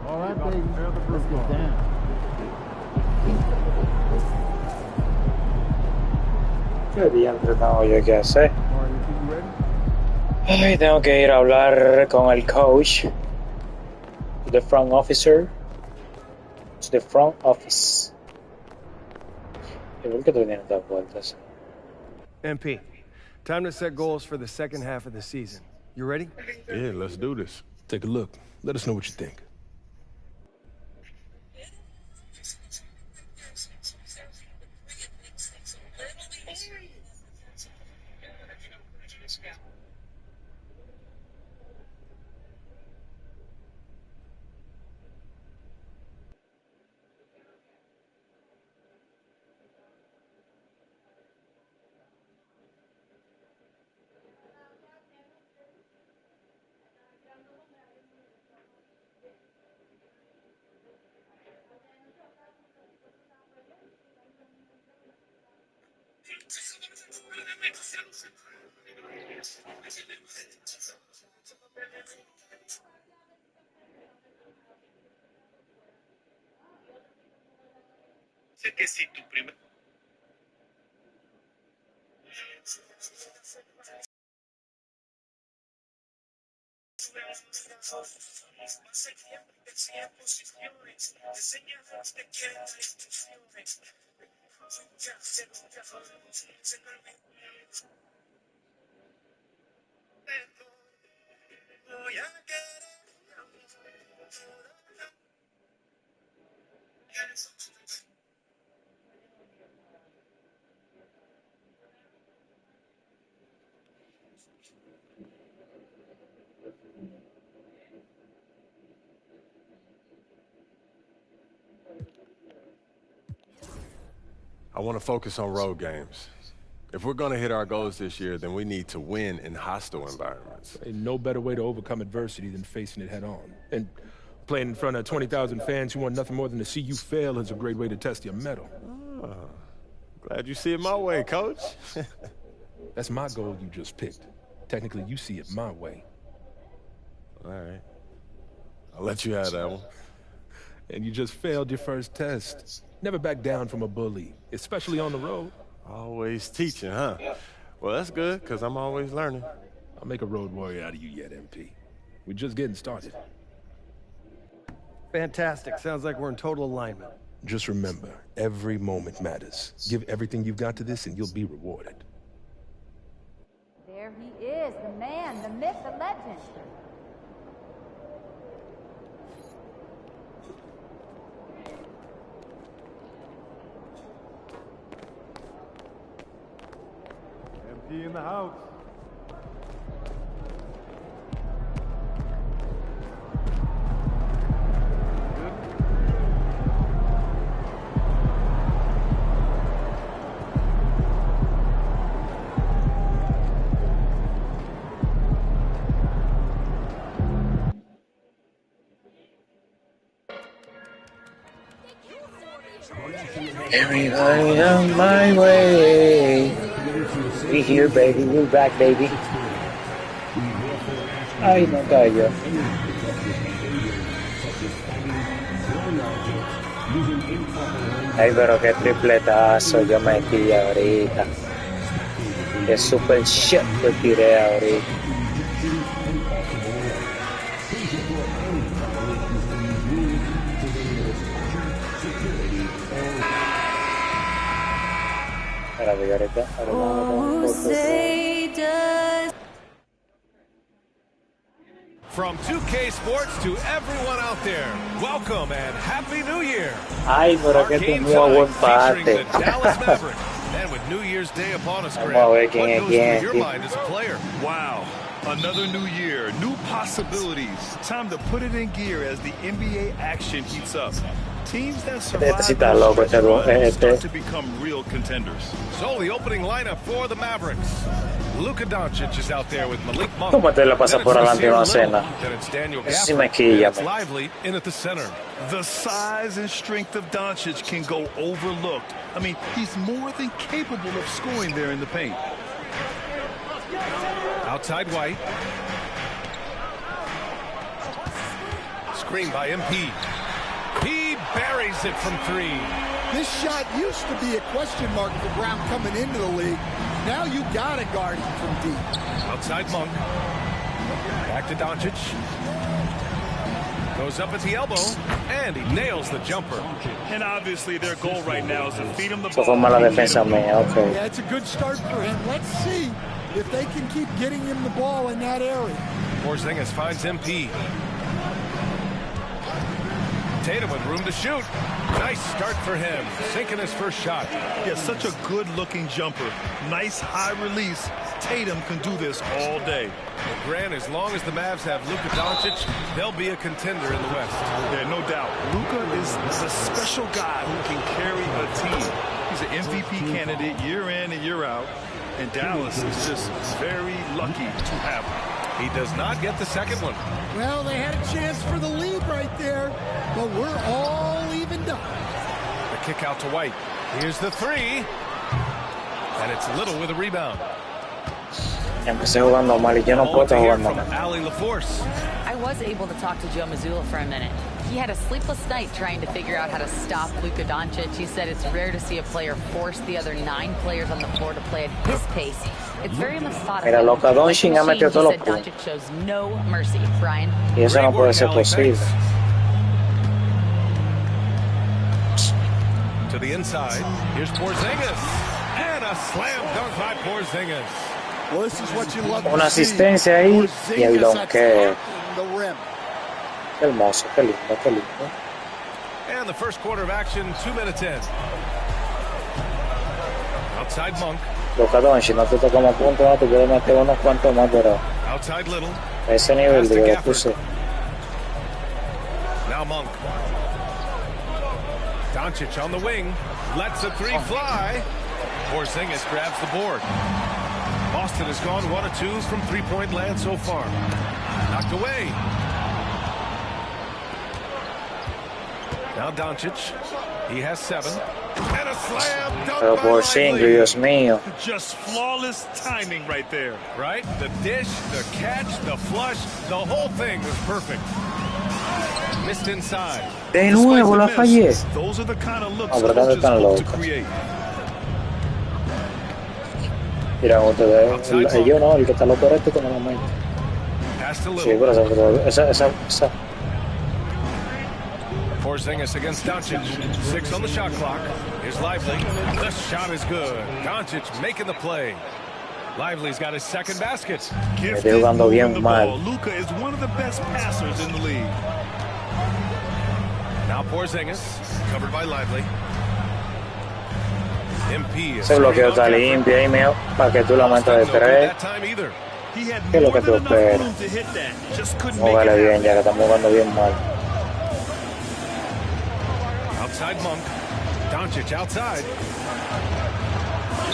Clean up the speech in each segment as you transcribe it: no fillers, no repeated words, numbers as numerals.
All right, baby. Let's get down. ¿Qué diantre tengo yo que hacer? Ay, tengo que ir a hablar con el coach. To the front officer. To the front office. ¿Y por qué tú vienes a dar vueltas? MP, time to set goals for the second half of the season. You ready? Yeah, let's do this. Take a look. Let us know what you think. I want to focus on road games. If we're going to hit our goals this year, then we need to win in hostile environments. Ain't no better way to overcome adversity than facing it head on. And playing in front of 20,000 fans who want nothing more than to see you fail is a great way to test your mettle. Oh, glad you see it my way, Coach. That's my goal you just picked. Technically, you see it my way. All right. I'll let you have that one. And you just failed your first test. Never back down from a bully, especially on the road. Always teaching, huh? Well, that's good, because I'm always learning. I'll make a road warrior out of you yet, MP. We're just getting started. Fantastic. Sounds like we're in total alignment. Just remember, every moment matters. Give everything you've got to this and you'll be rewarded. There he is, the man, the myth, the legend. MP in the house. Everybody on my way. We here, baby. We back, baby. Ay, no cayó. Ay, pero qué tripletazo yo metí ahorita. Qué super shit que tiré ahorita. From 2K Sports to everyone out there, welcome and Happy New Year! Ay, pero que tu muy buen parte. And with New Year's Day upon us, Vamos a ver what quién es goes quién. through your mind as a player? Wow. Another new year, new possibilities. Time to put it in gear as the NBA action heats up. Teams that survive start to become real contenders. So the opening lineup for the Mavericks. Luka Doncic is out there with Malik Monk. ¿Cómo te la pasa por adelante una cena? Sí me quilla. Lively in at the center. The size and strength of Doncic can go overlooked. I mean, he's more than capable of scoring there in the paint. Outside White. screen by MP. He buries it from 3. This shot used to be a question mark for Brown coming into the league. Now you gotta guard him from deep. Outside Monk. Back to Doncic. Goes up at the elbow, and he nails the jumper. And obviously their goal right now is to feed him the Eso ball. fue mala defensa mía, okay. Yeah, it's a good start for him. Let's see if they can keep getting him the ball in that area. Porzingis finds MP. Tatum with room to shoot. Nice start for him, sinking his first shot. Yeah, such a good-looking jumper. Nice high release. Tatum can do this all day. And Grant, as long as the Mavs have Luka Doncic, they'll be a contender in the West. Yeah, no doubt. Luka is a special guy who can carry a team. He's an MVP candidate year in and year out. And Dallas is just very lucky to have him. He does not get the second one. Well, they had a chance for the lead right there, but we're all evened up. The kick out to White. Here's the 3. And it's Little with a rebound. Empecé jugando mal y yo no puedo estar jugando mal. Ali LaForce. I was able to talk to Joe Mazzulla for a minute. He had a sleepless night trying to figure out how to stop Luka Doncic. He said it's rare to see a player force the other 9 players on the floor to play at his pace. It's very methodical. Mira, Luka Doncic ha metido todos los He said puntos. Doncic shows no mercy, Brian. Y eso no puede ser posible. To the inside. Here's Porzingis. And a slam dunk by Porzingis. Well, this is what you love Una to see. asistencia ahí y el donkeo. The rim. Qué hermoso, qué lindo, qué lindo. And the first quarter of action, 2 minutes in. Outside Monk. Luka Doncic, no te tocamos puntos, no te quieres meter unos cuantos más, pero Outside Little. a ese nivel de lo puse. Now Monk. Doncic on the wing. Lets a 3 fly. Porzingis grabs the board. Boston has gone 1 of 2 from three-point land so far. Knocked away. Now Doncic. He has 7. And a slam dunk Pero by Porzingis, Lively. Dios mío. Just flawless timing right there. Right? The dish, the catch, the flush, the whole thing was perfect. Missed inside. De nuevo la fallé. Those are the kind of looks No, pero ¿dónde coaches están hope to locos? create. Mira, yo no, el que está loco es este con el momento. Pass to Sí, Little. pero esa. Porzingis against Doncic. 6 on the shot clock. Here's Lively. The shot is good. Doncic making the play. Lively's got his second basket. Gifted jugando bien moving the mal. ball. Luka is one of the best passers in the league. Now Porzingis, covered by Lively. MP is Ese bloqueo está limpio ahí, mío, para que tú la metas de 3. that time either. He had ¿Qué es lo more que tú than enough esperas? room to hit that. Just couldn't make Júgale it bien, happen. ya que estamos jugando bien mal. Outside Monk. Doncic outside.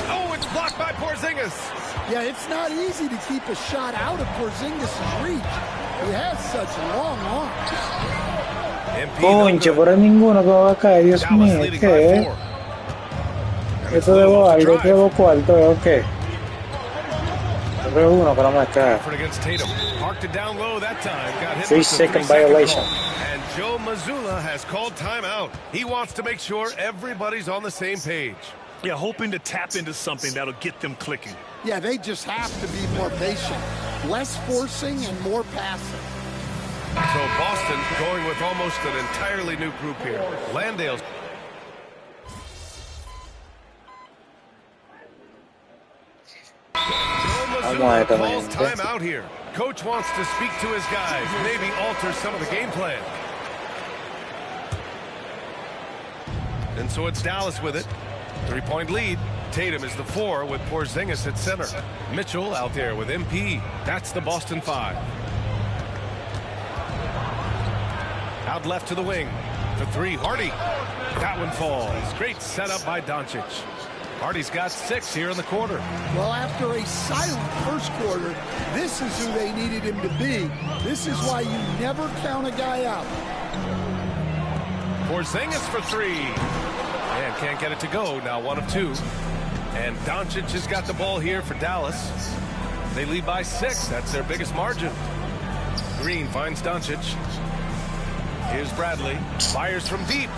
Oh, it's blocked by Porzingis. Yeah, it's not easy to keep a shot out of Porzingis' reach. He has such long arms. MP no Conche, good. por ahí ninguno que va a caer, Dios Dallas mío, leading ¿qué by es? 4. And it's Esto de Little off the algo, drive. de cuarto, ¿o qué? Yo creo uno que no me cae. Effort against Tatum. Parked it down low that time. Got hit 3 with the second 3-second violation. call. And Joe Mazzulla has called timeout. He wants to make sure everybody's on the same page. Yeah, hoping to tap into something that'll get them clicking. Yeah, they just have to be more patient. Less forcing and more passing. So Boston going with almost an entirely new group here. Landale's. Joe Mazzulla calls timeout here. Coach wants to speak to his guys, maybe alter some of the game plan. And so it's Dallas with it. 3-point lead. Tatum is the 4 with Porzingis at center. Mitchell out there with MP. That's the Boston 5. Out left to the wing. For 3, Hardy. That one falls. Great setup by Doncic. Hardy's got 6 here in the quarter. Well, after a silent first quarter, this is who they needed him to be. This is why you never count a guy out. Porzingis for 3. And can't get it to go. Now 1 of 2. And Doncic has got the ball here for Dallas. They lead by 6. That's their biggest margin. Green finds Doncic. Here's Bradley. Fires from deep.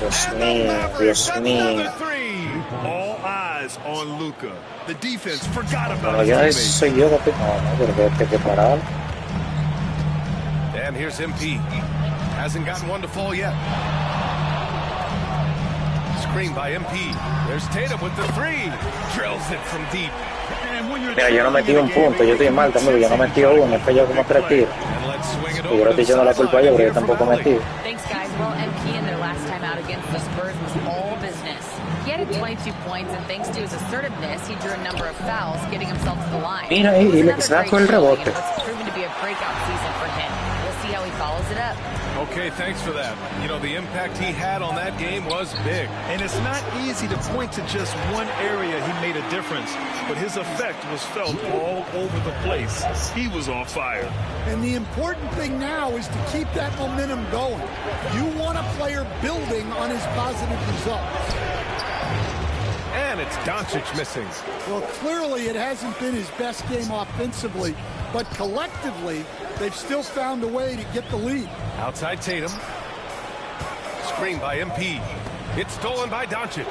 Dios mío, Dios mío. All eyes on Luka. The defense forgot about No, yo no sé si soy yo, papi. No, pero que parar. And here's MP. Hasn't gotten one to fall yet. Screen by MP. There's Tatum with the three. Drills it from deep. Mira, yo no metí un punto, yo estoy mal también, yo no metí uno, he fallado como 3 tiros. Y yo le estoy echando la culpa a ellos, pero yo tampoco metí. Thanks, guys. Well, MP in their last time out against the Spurs was all business. He had 22 points, and thanks to his assertiveness, he drew a number of fouls, getting himself to the line. Mira, y le sacó el rebote. It's proven to be a breakout season for him. We'll see how he follows it up. Okay, thanks for that. You know, the impact he had on that game was big. And it's not easy to point to just one area he made a difference, but his effect was felt all over the place. He was on fire. And the important thing now is to keep that momentum going. You want a player building on his positive results. And it's Doncic missing. Well, clearly it hasn't been his best game offensively, but collectively, they've still found a way to get the lead. Outside Tatum. Screen by MP. It's stolen by Doncic.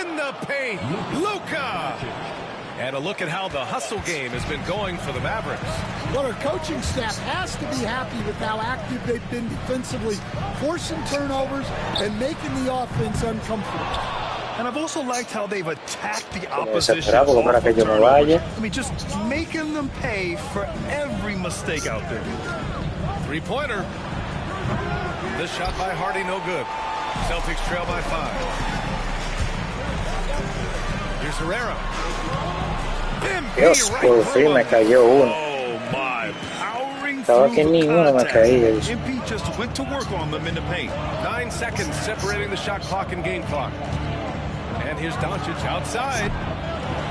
In the paint, Luka! And a look at how the hustle game has been going for the Mavericks. Well, our coaching staff has to be happy with how active they've been defensively, forcing turnovers and making the offense uncomfortable. And I've also liked how they've attacked the opposition. I mean, just making them pay for every mistake out there. Three-pointer. This shot by Hardy, no good. Celtics trail by 5. Here's Herrera. Dios, por fin me cayó uno. Estaba que ninguno me caía. MP just went to work on them in the paint. 9 seconds separating the shot clock and game clock. And here's Doncic outside.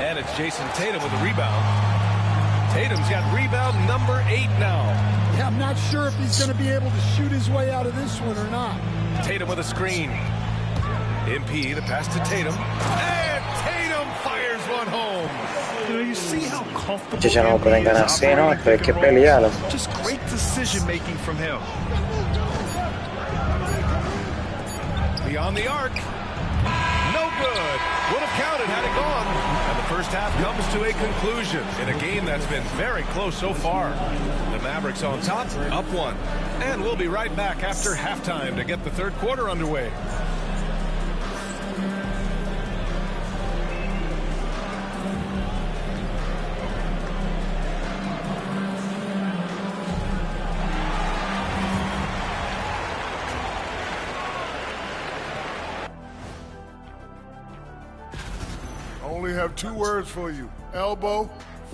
And it's Jason Tatum with a rebound. Tatum's got rebound number 8 now. Yeah, I'm not sure if he's going to be able to shoot his way out of this one or not. Tatum with a screen. MP, the pass to Tatum. And Tatum fires one home. You know, you see how comfortable Ya no pueden ganar así, ¿no? Pero hay que pelearlo. Just great decision making from him. Beyond the arc. No good. Would have counted had it gone. And the first half comes to a conclusion in a game that's been very close so far. The Mavericks on top, up 1. And we'll be right back after halftime to get the third quarter underway. Only have 2 words for you. Elbow,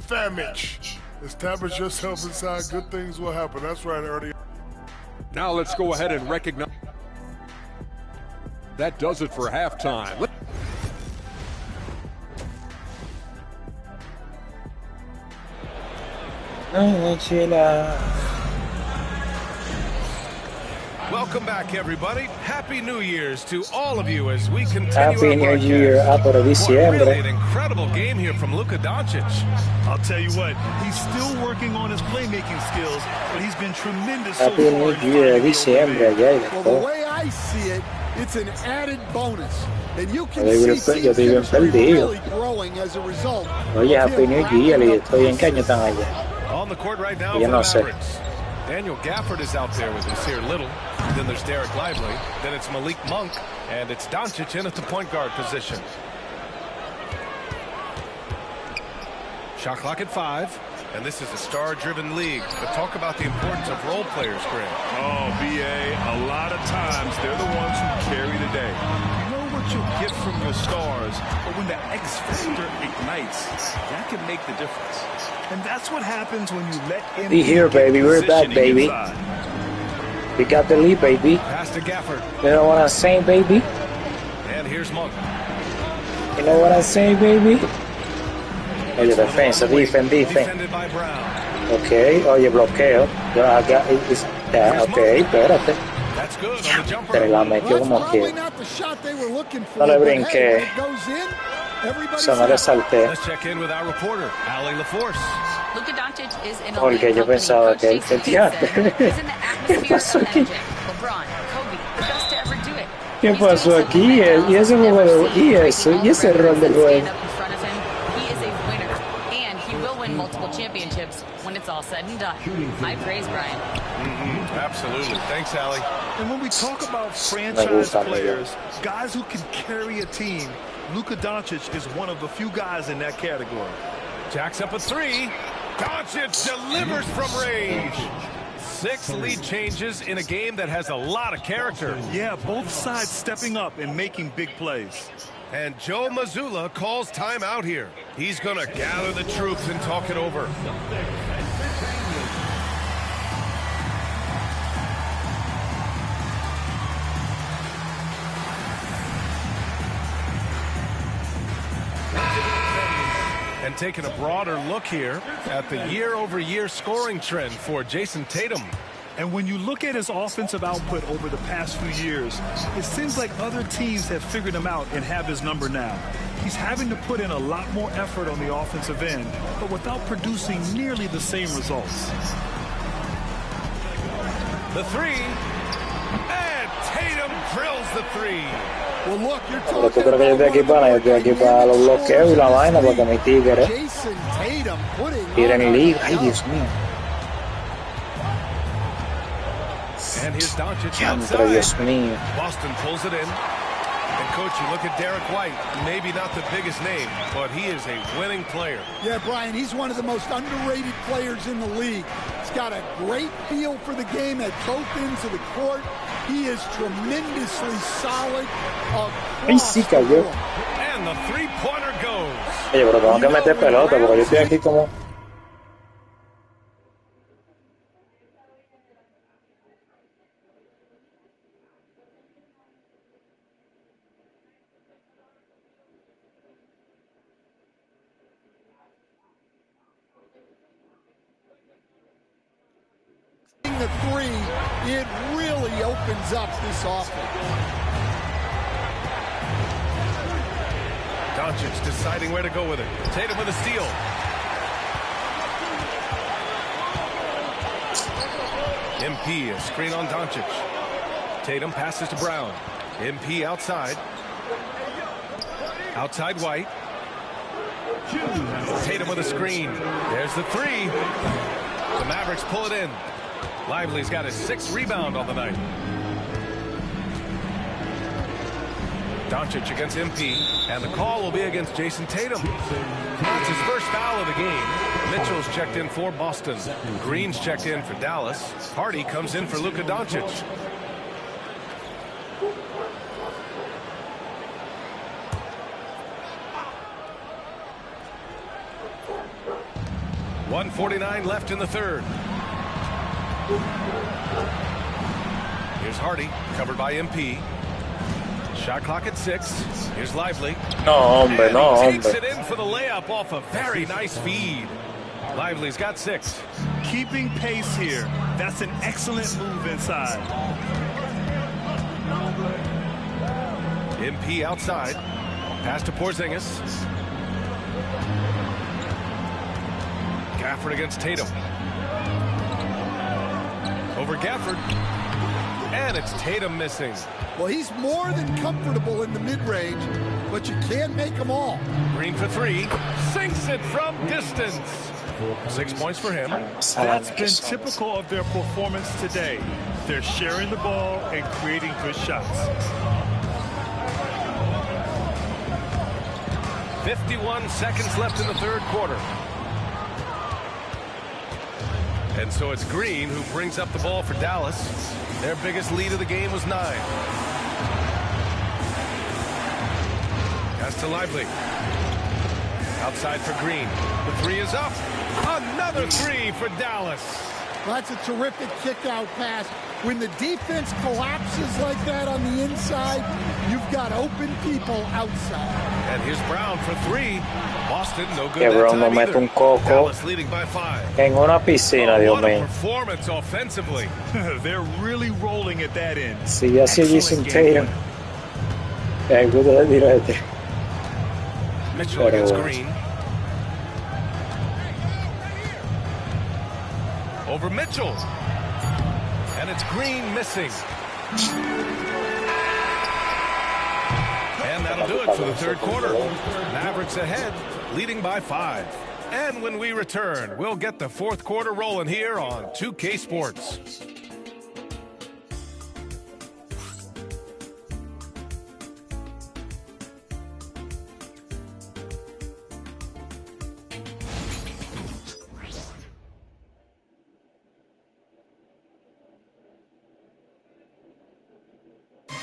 famich. Establish yourself inside, good things will happen. That's right, Ernie. Now let's go ahead and recognize. That does it for halftime. Welcome back, everybody. Happy New Year's to all of you as we continue Happy our New broadcast. Year, por diciembre. Really an incredible game here from Luka Doncic. I'll tell you what, he's still working on his playmaking skills, but he's been tremendous Happy so New far. Year, diciembre, allá y Well, todo. the way I see it, it's an added bonus. And you can Yo see estoy teams bien that are perdido. really growing as a result. Oye, of Happy him New racking Year, y up estoy en qué año points. están allá. On the court right now Yo for no the sé. Mavericks. Daniel Gafford is out there with Nasir Little. Then there's Derek Lively. Then it's Malik Monk. And it's Doncic in at the point guard position. Shot clock at 5. And this is a star-driven league. But talk about the importance of role players, Greg. Oh, BA, a lot of times they're the ones who carry the day. You know what you'll get from your stars, but when the X factor ignites, that can make the difference. And that's what happens when you let him Be here, baby. We're back, baby. We got the lead, baby. Pass to Gafford. You know what I'm saying, baby? And here's Monk. You know what I'm saying, baby? Oye, defensa, defend. Defended by Brown. Ok, oye, bloqueo. Ya, ok, espérate. That's good on the jumper. Pero la metió como Probably que. not the shot they were looking for, No le but hey, brinqué. when it goes in, Let's check in with our reporter, Ali LaForce. Luka Doncic is in a Porque yo pensaba que él tenía. ¿Qué pasó aquí? LeBron, Kobe, the best to ever do it. ¿Qué pasó aquí? ¿Y ese juego? ¿Y eso? ¿Y ese rol del juego? He is a winner, and he will win multiple championships when it's all said and done. High praise, Brian. Absolutely. Thanks, Allie. And when we talk about franchise players, guys who can carry a team, Luka Doncic is one of the few guys in that category. Jacks up a three. Doncic delivers from range. 6 lead changes in a game that has a lot of character. Yeah, both sides stepping up and making big plays. And Joe Mazzulla calls timeout here. He's going to gather the troops and talk it over. And taking a broader look here at the year-over-year scoring trend for Jason Tatum. And when you look at his offensive output over the past few years, it seems like other teams have figured him out and have his number now. He's having to put in a lot more effort on the offensive end, but without producing nearly the same results. The three, and Tatum drills the three. Well, look, you're Pero tú crees que yo estoy aquí para, yo estoy aquí para los bloqueos y la vaina, porque mi tigre tiren liga. Ay, Dios mío. And here's Doncic Diantre, Dios mío. Boston pulls it in. And, Coach, you look at Derek White, maybe not the biggest name, but he is a winning player. Yeah, Brian, he's one of the most underrated players in the league. He's got a great feel for the game at both ends of the court. He is tremendously solid across the court. And the three-pointer goes. Oye, pero tengo que meter pelota porque yo estoy aquí como... The three, it really opens up this offense. Doncic deciding where to go with it. Tatum with a steal. MP, a screen on Doncic. Tatum passes to Brown. MP outside. Outside White. Tatum with a screen. There's the three. The Mavericks pull it in. Lively's got his 6th rebound on the night. Doncic against MP, and the call will be against Jason Tatum. It's his first foul of the game. Mitchell's checked in for Boston. Green's checked in for Dallas. Hardy comes in for Luka Doncic. .149 left in the third. Here's Hardy, covered by MP. Shot clock at 6. Here's Lively. No, hombre, no, hombre. Takes hombre. it in for the layup off a very nice feed. Lively's got 6. Keeping pace here. That's an excellent move inside. MP outside. Pass to Porzingis. Gafford against Tatum. Over Gafford. And it's Tatum missing. Well, he's more than comfortable in the mid-range, but you can't make them all. Green for 3. Sinks it from distance. 6 points for him. That's been typical of their performance today. They're sharing the ball and creating good shots. 51 seconds left in the third quarter. And so it's Green who brings up the ball for Dallas. Their biggest lead of the game was 9. Pass to Lively. Outside for Green. The 3 is up. Another 3 for Dallas. Well, that's a terrific kick-out pass. When the defense collapses like that on the inside, you've got open people outside. And here's Brown for 3. Boston, no good Que that Brown no time mete either. un coco Dallas leading by 5. en una piscina, Dios What a mío. performance offensively. They're really rolling at that end. Si así Jason Tatum. El gusto del tiro este. Mitchell against Green. Over Mitchell. And it's Green missing. And that'll do it for the third quarter. Mavericks ahead, leading by 5. And when we return, we'll get the fourth quarter rolling here on 2K Sports.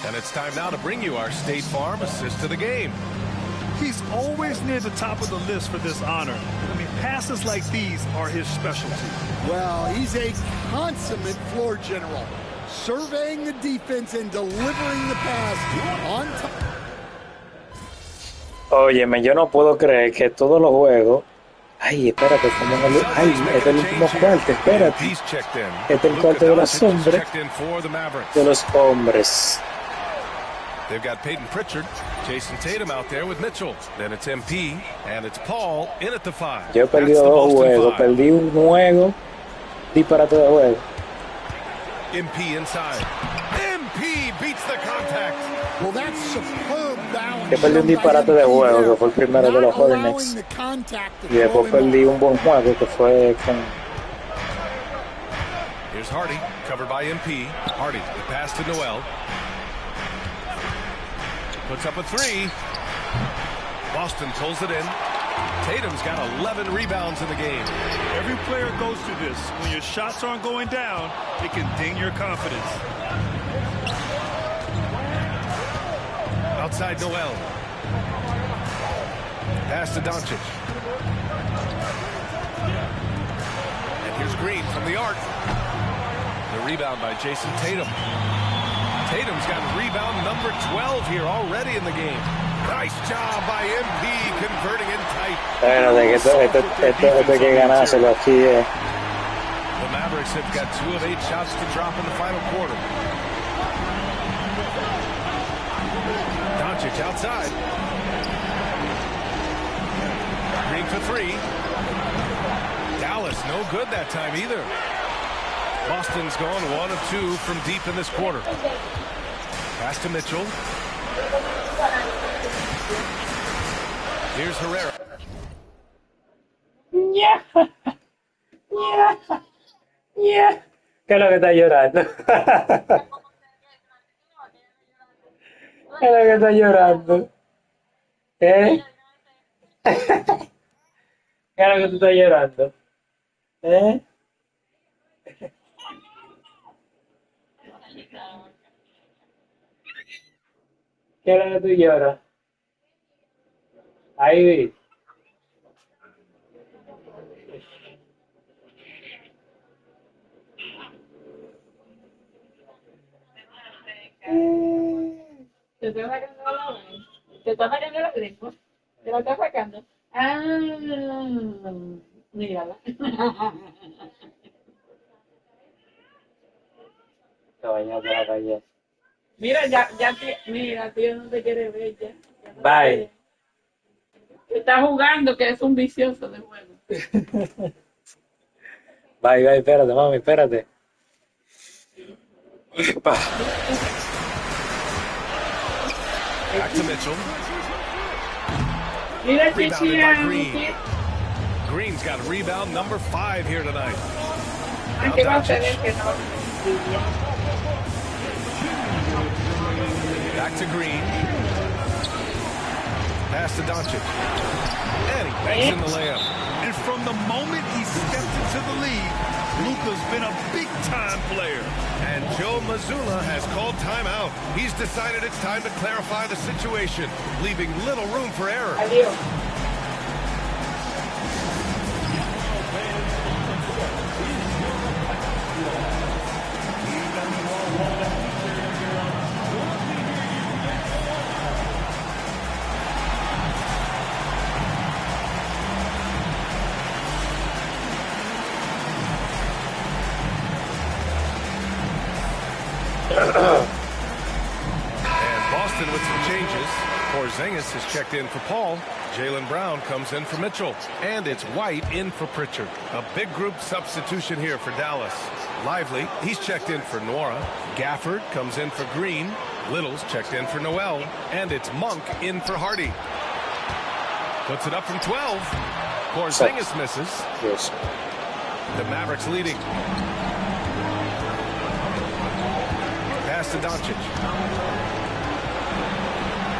And it's time now to bring you our State Farm assist to the game. He's always near the top of the list for this honor. I mean, passes like these are his specialty. Well, he's a consummate floor general, surveying the defense and delivering the pass on time. Óyeme, yo no puedo creer que todos los juegos... Ay, espérate, como en el... Ay, este es el último cuarto, espérate. Este es el cuarto de los hombres. De los hombres. They've got Peyton Pritchard, Jason Tatum out there with Mitchell. Then it's MP, and it's Paul in at the 5. Yo he perdido 2 juegos, perdí un juego, disparate de juego. MP inside. MP beats the contact. Well, that's superb balance. Yo perdí un disparate de juego, que fue el primero de los Hornets. Y después perdí un buen juego, que fue con... Here's Hardy, covered by MP. Hardy, the pass to Noel. Puts up a 3. Boston pulls it in. Tatum's got 11 rebounds in the game. Every player goes through this. When your shots aren't going down, it can ding your confidence. Outside Noel. Pass to Doncic. And here's Green from the arc. The rebound by Jason Tatum. Tatum's got rebound number 12 here already in the game. Nice job by MP converting in tight. Esto hay que ganárselo aquí. The Mavericks have got 2 of 8 shots to drop in the final quarter. Doncic outside. Green for 3. Dallas no good that time either. Boston's gone 1 of 2 from deep in this quarter. Pass to Mitchell. Here's Herrera. Yeah. Yeah. Yeah. ¿Qué es lo que está llorando? ¿Qué es lo que está llorando? ¿Eh? ¿Qué es lo que tú estás llorando? ¿Eh? ¿Qué es lo que tú lloras? Ahí vi. Te está sacando la mano. Te está sacando la lengua. Te la está sacando. Ah, mírala. Mira, mira, tío, no te quiere ver ya. Bye. Está jugando, que es un vicioso de juego. Bye, espérate, mami, espérate. Back to Mitchell. Mira, Rebounded by Green. Green's got rebound number 5 here tonight. Back to Green. Pass to Doncic. And he banks in the layup. And from the moment he stepped into the league, Luka's been a big-time player. And Joe Mazzulla has called timeout. He's decided it's time to clarify the situation, leaving little room for error. Adiós. And Boston with some changes. Porzingis has checked in for Paul. Jaylen Brown comes in for Mitchell. And it's White in for Pritchard. A big group substitution here for Dallas. Lively, he's checked in for Nora. Gafford comes in for Green. Little's checked in for Noel. And it's Monk in for Hardy. Puts it up from 12. Porzingis misses. Yes. The Mavericks leading. Pass to Doncic.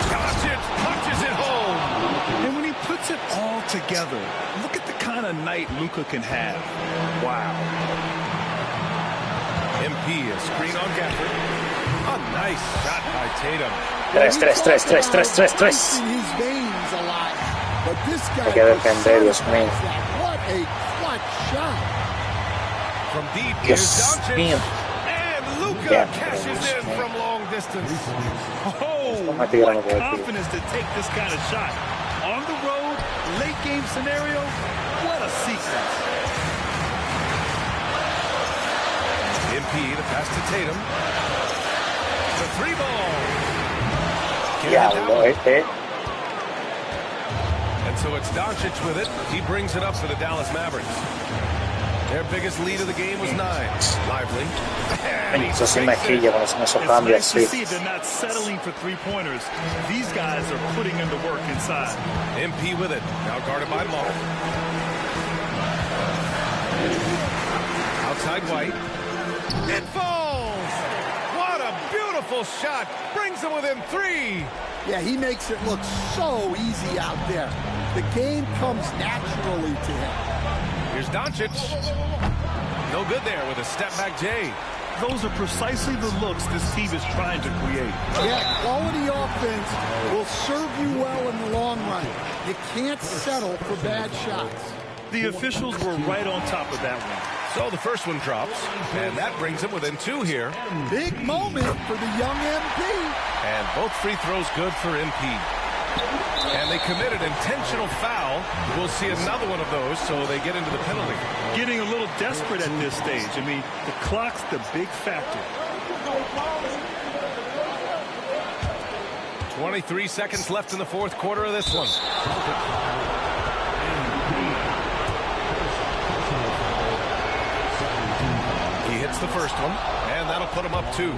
Doncic punches it home. And when he puts it all together, look at the kind of night Luka can have. Wow. MP, a screen on Gafford. A nice shot by Tatum. Tres. His veins a lot, but this guy Hay que defender, Dios mío. what a clutch shot. From deep, Dios here's Doncic. mío. And Luka Yeah. cashes in from long distance. Oh, what confidence to take this kind of shot. On the road, late game scenario, what a sequence. MP, the pass to Tatum. The three ball. Diablo, And so it's Doncic with it. He brings it up for the Dallas Mavericks. Their biggest lead of the game was 9. Lively. Eso sí me quilla cuando se me It's cambia nice to así. see they're not settling for three-pointers. These guys are putting in the work inside. MP with it. Now guarded by Monk. Outside White. It falls! What a beautiful shot. Brings them within 3. Yeah, he makes it look so easy out there. The game comes naturally to him. Here's Doncic. No good there with a step-back J. Those are precisely the looks this team is trying to create. Yeah, quality offense will serve you well in the long run. You can't settle for bad shots. The officials were right on top of that one. So the first one drops, and that brings them within 2 here. Big moment for the young MP. And both free throws good for MP. And they committed intentional foul. We'll see another one of those, so they get into the penalty. Getting a little desperate at this stage. I mean, the clock's the big factor. 23 seconds left in the fourth quarter of this one. He hits the first one, and that'll put him up 2.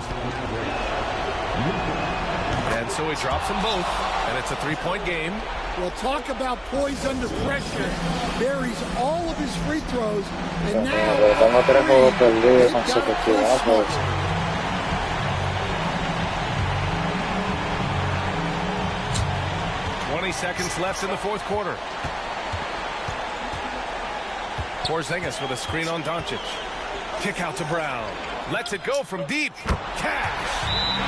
And so he drops them both, and it's a 3-point game. Well, talk about poise under pressure. Buries all of his free throws, and now... Tengo 3 juegos perdidos consecutivos. 20 seconds left in the fourth quarter. Porzingis with a screen on Doncic. Kick out to Brown. Lets it go from deep. Cash.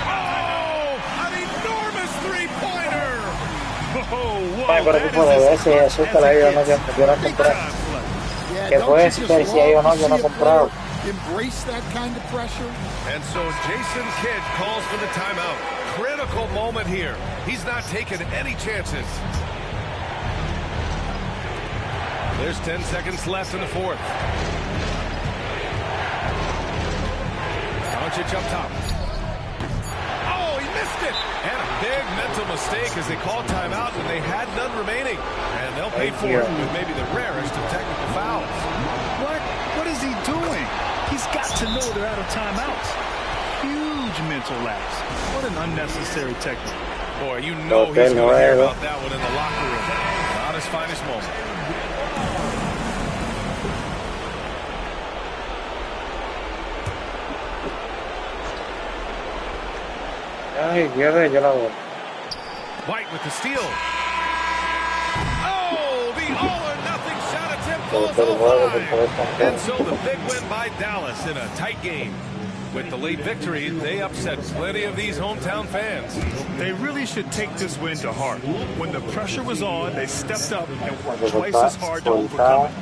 Oh, an enormous three-pointer. Oh, Bueno, pero tú puedes ver si asusta yo no he comprado. Que puedes ver si yo no he comprado. Embrace that kind of pressure. And so Jason Kidd calls for the timeout. Critical moment here. He's not taking any chances. There's 10 seconds left in the fourth. Doncic up top. Oh, he missed it! And a big mental mistake as they call timeout when they had none remaining. And they'll pay for it with maybe the rarest of technical fouls. What is he doing? He's got to know they're out of timeouts. Huge mental lapse. What an unnecessary technique. Boy, you know he's going to hear about that one in the locker room. Not his finest moment. Ay, pierde, yo la voy. White with the steal. Oh, the all-or-nothing shot attempt falls offline. And so the big win by Dallas in a tight game. With the late victory, they upset plenty of these hometown fans. They really should take this win to heart. When the pressure was on, they stepped up and worked twice as hard to overcome it.